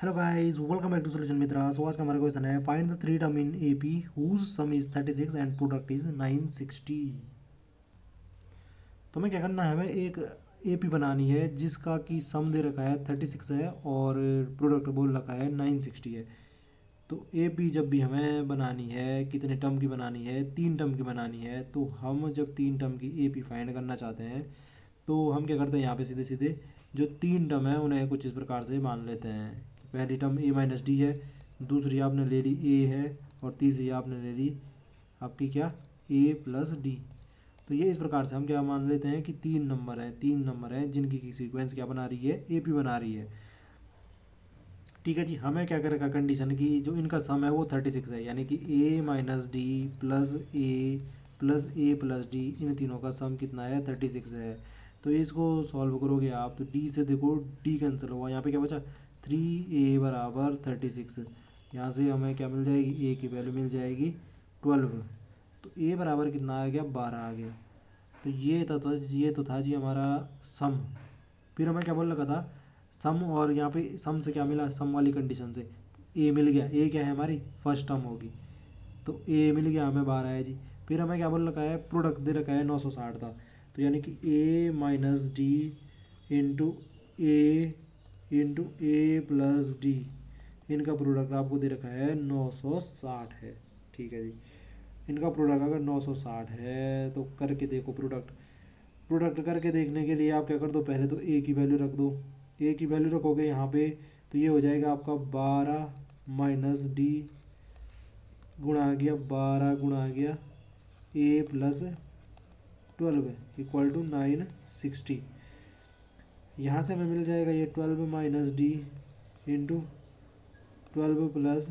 Hello guys, welcome back to solution Mitra. So आज का हमारा क्वेश्चन है, find the three term in AP whose sum is 36 and product is 960। तो हमें क्या करना है, हमें एक एपी बनानी है जिसका कि सम दे रखा है 36 है और प्रोडक्ट बोल रखा है 960 है। तो एपी जब भी हमें बनानी है, कितने टर्म की बनानी है, 3 टर्म की बनानी है। तो हम जब 3 टर्म की एपी फाइंड करना चाहते हैं तो हम क्या करते हैं, यहाँ पे सीधे सीधे जो 3 टर्म है उन्हें कुछ इस प्रकार से मान लेते हैं। पहली टर्म ए माइनस डी है, दूसरी आपने ले ली ए है, और तीसरी आपने ले ली आपकी क्या, ए प्लस डी। तो ये इस प्रकार से हम क्या मान लेते हैं कि 3 नंबर हैं जिनकी की सीक्वेंस क्या बना रही है, एपी बना रही है। ठीक है जी, हमें क्या करेगा कंडीशन की जो इनका सम है वो 36 है, यानी कि ए माइनस डी प्लस ए प्लस डी, इन तीनों का सम कितना है, 36 है। तो इसको सॉल्व करोगे आप तो डी से देखो डी कैंसिल हुआ, यहाँ पे क्या बचा 3a बराबर 36। यहाँ से हमें क्या मिल जाएगी, ए की वैल्यू मिल जाएगी 12। तो ए बराबर कितना आ गया, 12 आ गया। तो ये तो था जी हमारा सम। फिर हमें क्या बोल रखा था, सम, और यहाँ पे सम से क्या मिला, सम वाली कंडीशन से ए मिल गया। ए क्या है, हमारी फर्स्ट टर्म होगी, तो ए मिल गया हमें, 12 है जी। फिर हमें क्या बोल रखा है, प्रोडक्ट दे रखा है 960 था। तो यानी कि ए माइनस डी इंटू ए प्लस डी, इनका प्रोडक्ट आपको दे रखा है 960 है। ठीक है जी, इनका प्रोडक्ट अगर 960 है तो करके देखो प्रोडक्ट करके देखने के लिए आप क्या कर दो, पहले तो ए की वैल्यू रख दो। ए की वैल्यू रखोगे यहाँ पे तो ये हो जाएगा आपका 12 माइनस डी गुणा आ गया 12 गुणा आ गया ए प्लस 12 इक्वल टू 960। यहाँ से हमें मिल जाएगा ये 12 minus D into 12 plus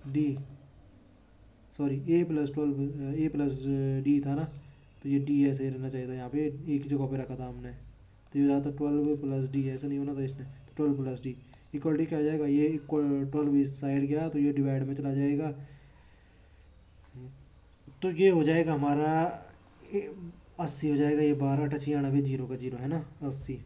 D, sorry A plus D था ना, तो ये डी ऐसे ही रहना चाहिए था, यहाँ पे एक ही जगह पे रखा था हमने। तो ये जाता 12 प्लस डी, ऐसा नहीं होना था इसने। तो 12 प्लस डी इक्वल डी क्या हो जाएगा, ये इक्वल 12 इस साइड गया तो ये डिवाइड में चला जाएगा। तो ये हो जाएगा हमारा 80 हो जाएगा, ये 12 8 96, जीरो का जीरो है ना, 80।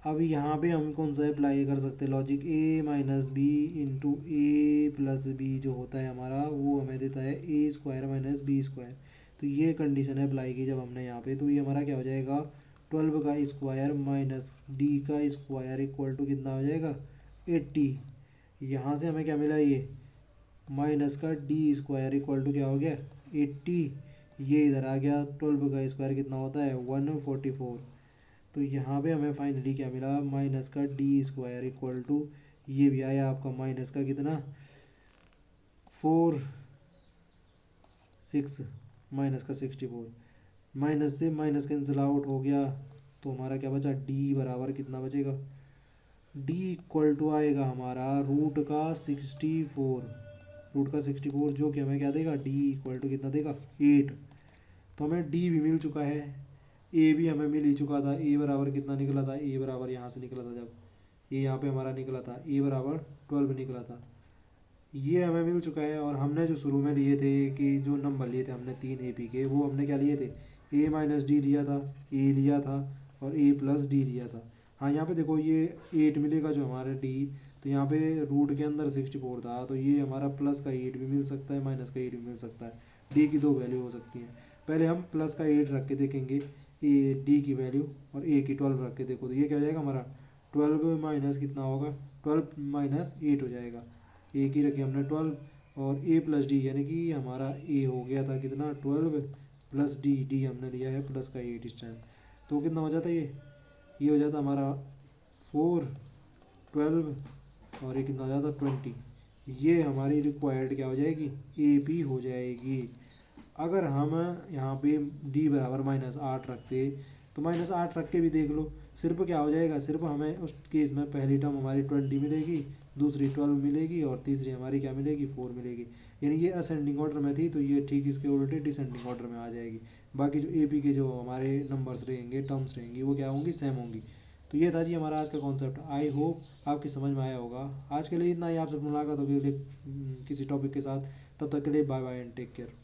अब यहाँ पे हम कौन सा अप्लाई कर सकते हैं लॉजिक, ए माइनस बी इंटू ए प्लस बी जो होता है हमारा, वो हमें देता है ए स्क्वायर माइनस बी स्क्वायर। तो ये कंडीशन है अप्लाई की जब हमने यहाँ पे, तो ये हमारा क्या हो जाएगा, 12 का स्क्वायर माइनस डी का स्क्वायर इक्वल टू कितना हो जाएगा, 80। यहाँ से हमें क्या मिला, ये माइनस का डी स्क्वायर इक्वल टू क्या हो गया, 80। ये इधर आ गया, 12 का स्क्वायर कितना होता है, 144। तो यहाँ पे हमें फाइनली क्या मिला, माइनस का डी स्क्वायर इक्वल टू, ये भी आया आपका माइनस का कितना, 6 माइनस का 64। माइनस से माइनस कैंसिल आउट हो गया, तो हमारा क्या बचा, डी बराबर कितना बचेगा, डी इक्वल टू आएगा हमारा रूट का 64 जो कि हमें क्या देगा, डी इक्वल टू कितना देगा, 8। तो हमें डी भी मिल चुका है, ए भी हमें मिल ही चुका था। ए बराबर कितना निकला था, ए बराबर यहाँ से निकला था, जब ए यहाँ पे हमारा निकला था, ए बराबर 12 निकला था। ये हमें मिल चुका है। और हमने जो शुरू में लिए थे कि जो नंबर लिए थे हमने 3 ए पी के, वो हमने क्या लिए थे, ए माइनस डी लिया था, ए लिया था, और ए प्लस डी लिया था। हाँ, यहाँ पे देखो ये 8 मिलेगा जो हमारे डी, तो यहाँ पे रूट के अंदर 64 था, तो ये हमारा प्लस का 8 भी मिल सकता है, माइनस का 8 भी मिल सकता है। डी की 2 वैल्यू हो सकती हैं। पहले हम प्लस का 8 रख के देखेंगे, ए डी की वैल्यू, और ए की 12 रख के देखो, तो ये क्या हो जाएगा हमारा, 12 माइनस कितना होगा, 12 माइनस 8 हो जाएगा। ए की रखी हमने 12, और ए प्लस डी यानी कि हमारा ए हो गया था कितना, 12 प्लस डी, डी हमने लिया है प्लस का 8 इस टाइम। तो कितना हो जाता है, ये हो जाता हमारा 4 12, और ये कितना हो जाता 20। ये हमारी रिक्वायर्ड क्या हो जाएगी, ए पी हो जाएगी। अगर हम यहाँ पे डी बराबर -8 रखते, तो -8 रख के भी देख लो, सिर्फ क्या हो जाएगा, सिर्फ हमें उस केस में पहली टर्म हमारी 20 मिलेगी, दूसरी 12 मिलेगी, और तीसरी हमारी क्या मिलेगी, 4 मिलेगी। यानी ये असेंडिंग ऑर्डर में थी, तो ये ठीक इसके उल्टे डिसेंडिंग ऑर्डर में आ जाएगी। बाकी जो ए पी के जो हमारे नंबर्स रहेंगे, टर्म्स रहेंगी, वो क्या होंगी, सेम होंगी। तो ये था जी हमारा आज का कॉन्सेप्ट। आई होप आपकी समझ में आया होगा। आज के लिए इतना ही, आपसे मुलाकात होगी किसी टॉपिक के साथ। तब तक के लिए bye bye and take care.